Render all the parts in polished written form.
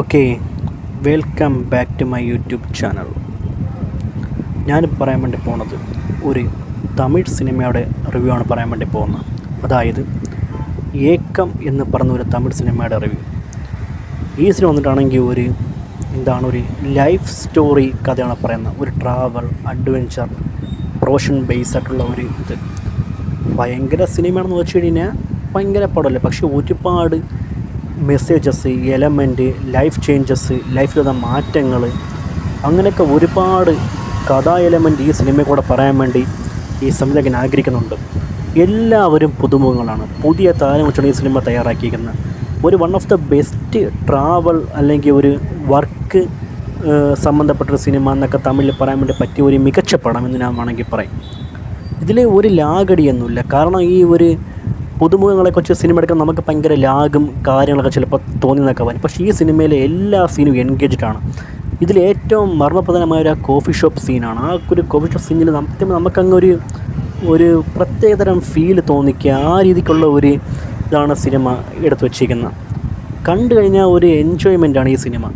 Okay, welcome back to my YouTube channel. ഞാൻ പറയാൻ വേണ്ടി പോകുന്നത് ഒരു തമിഴ് സിനിമയുടെ റിവ്യൂ ആണ് പറയാൻ വേണ്ടി പോകുന്നത്. അതായത് ഏക്കം എന്ന് പറഞ്ഞ ഒരു തമിഴ് സിനിമയുടെ റിവ്യൂ. ഈ സിനിമ വന്നിട്ടാണെങ്കിൽ ഒരു ലൈഫ് സ്റ്റോറി കഥയാണ് പറയുന്നത്. ഒരു ട്രാവൽ അഡ്വെഞ്ചർ പ്രൊഫഷൻ ബേസ് ആയിട്ടുള്ള ഇത് ഭയങ്കര സിനിമയാണെന്ന് വെച്ച് കഴിഞ്ഞാൽ ഭയങ്കര പടമല്ല, പക്ഷേ ഒരുപാട് മെസ്സേജസ്, എലമെൻറ്റ്, ലൈഫ് ചേഞ്ചസ്, ലൈഫിലുള്ള മാറ്റങ്ങൾ, അങ്ങനെയൊക്കെ ഒരുപാട് കഥാ എലമെൻറ്റ് ഈ സിനിമയെ കൂടെ പറയാൻ വേണ്ടി ഈ സംവിധായകൻ ആഗ്രഹിക്കുന്നുണ്ട്. എല്ലാവരും പുതുമുഖങ്ങളാണ്, പുതിയ താരം വെച്ചാണ് ഈ സിനിമ തയ്യാറാക്കിയിരിക്കുന്നത്. One of the best travel അല്ലെങ്കിൽ ഒരു വർക്ക് സംബന്ധപ്പെട്ടൊരു സിനിമ എന്നൊക്കെ തമിഴിൽ പറയാൻ വേണ്ടി പറ്റിയ ഒരു മികച്ച പടം എന്ന് ഞാൻ വേണമെങ്കിൽ പറയും. ഇതിൽ ഒരു ലാഗടിയൊന്നുമില്ല. കാരണം ഈ പുതുമുഖങ്ങളെക്കുറിച്ച് സിനിമ എടുക്കാൻ നമുക്ക് ഭയങ്കര ലാഗും കാര്യങ്ങളൊക്കെ ചിലപ്പോൾ തോന്നിയെന്നൊക്കെ വരും. പക്ഷേ ഈ സിനിമയിലെ എല്ലാ സീനും എൻഗേജ്ഡാണ്. ഇതിൽ ഏറ്റവും മർമ്മപ്രധാനമായ ഒരു കോഫി ഷോപ്പ് സീനാണ്. ആ ഒരു കോഫി ഷോപ്പ് സീനിൽ നമുക്കങ്ങ് ഒരു പ്രത്യേകതരം ഫീൽ തോന്നിക്കുക, ആ രീതിക്കുള്ള ഇതാണ് സിനിമ എടുത്തു വച്ചിരിക്കുന്നത്. കണ്ടു കഴിഞ്ഞാൽ ഒരു എൻജോയ്മെൻറ്റാണ് ഈ സിനിമ.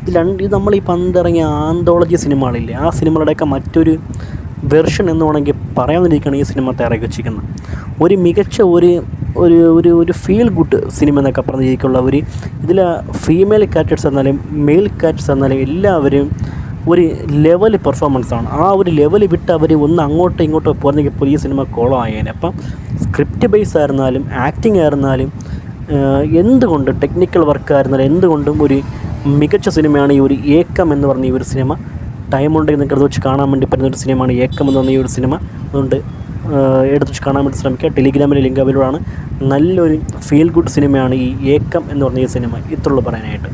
ഇത് നമ്മൾ ഈ പണ്ടിറങ്ങിയ ആന്തോളജി സിനിമകളില്ലേ, ആ സിനിമകളുടെയൊക്കെ മറ്റൊരു വെർഷൻ എന്ന് വേണമെങ്കിൽ പറയാമെന്നിരിക്കുകയാണ് ഈ സിനിമ തയ്യാറാക്കി വെച്ചിരിക്കുന്നത്. ഒരു മികച്ച ഒരു ഫീൽ ഗുഡ് സിനിമ എന്നൊക്കെ പറഞ്ഞിരിക്കുള്ള ഇതിൽ ഫീമെയിൽ ക്യാരക്ടേഴ്സ് എന്നാലും മെയിൽ ക്യാരക്ടേഴ്സ് എന്നാലും എല്ലാവരും ഒരു ലെവൽ പെർഫോമൻസാണ്. ആ ഒരു ലെവൽ വിട്ട് അവർ ഒന്ന് അങ്ങോട്ടോ ഇങ്ങോട്ടോ പോകുന്നെങ്കിൽ ഈ സിനിമ കോളം ആയേനെ. അപ്പം സ്ക്രിപ്റ്റ് ബേസ് ആയിരുന്നാലും ആക്ടിങ് ആയിരുന്നാലും എന്തുകൊണ്ട് ടെക്നിക്കൽ വർക്കായിരുന്നാലും എന്തുകൊണ്ടും ഒരു മികച്ച സിനിമയാണ് ഈ ഏക്കം എന്ന് പറഞ്ഞ ഈ ഒരു സിനിമ. ടൈമുണ്ടെങ്കിൽ നിങ്ങൾക്ക് എടുത്ത് വെച്ച് കാണാൻ വേണ്ടി പറ്റുന്നൊരു സിനിമയാണ് ഏക്കം എന്ന് പറഞ്ഞ ഈ ഒരു സിനിമ. അതുകൊണ്ട് എടുത്ത് വെച്ച് കാണാൻ വേണ്ടി ശ്രമിക്കുക. ടെലിഗ്രാമിൽ ലിങ്ക് അവൈലബിൾ ആണ്. നല്ലൊരു ഫീൽ ഗുഡ് സിനിമയാണ് ഈ ഏക്കം എന്ന് പറഞ്ഞ ഈ സിനിമ. ഇത്രയുള്ളൂ പറയാനായിട്ട്.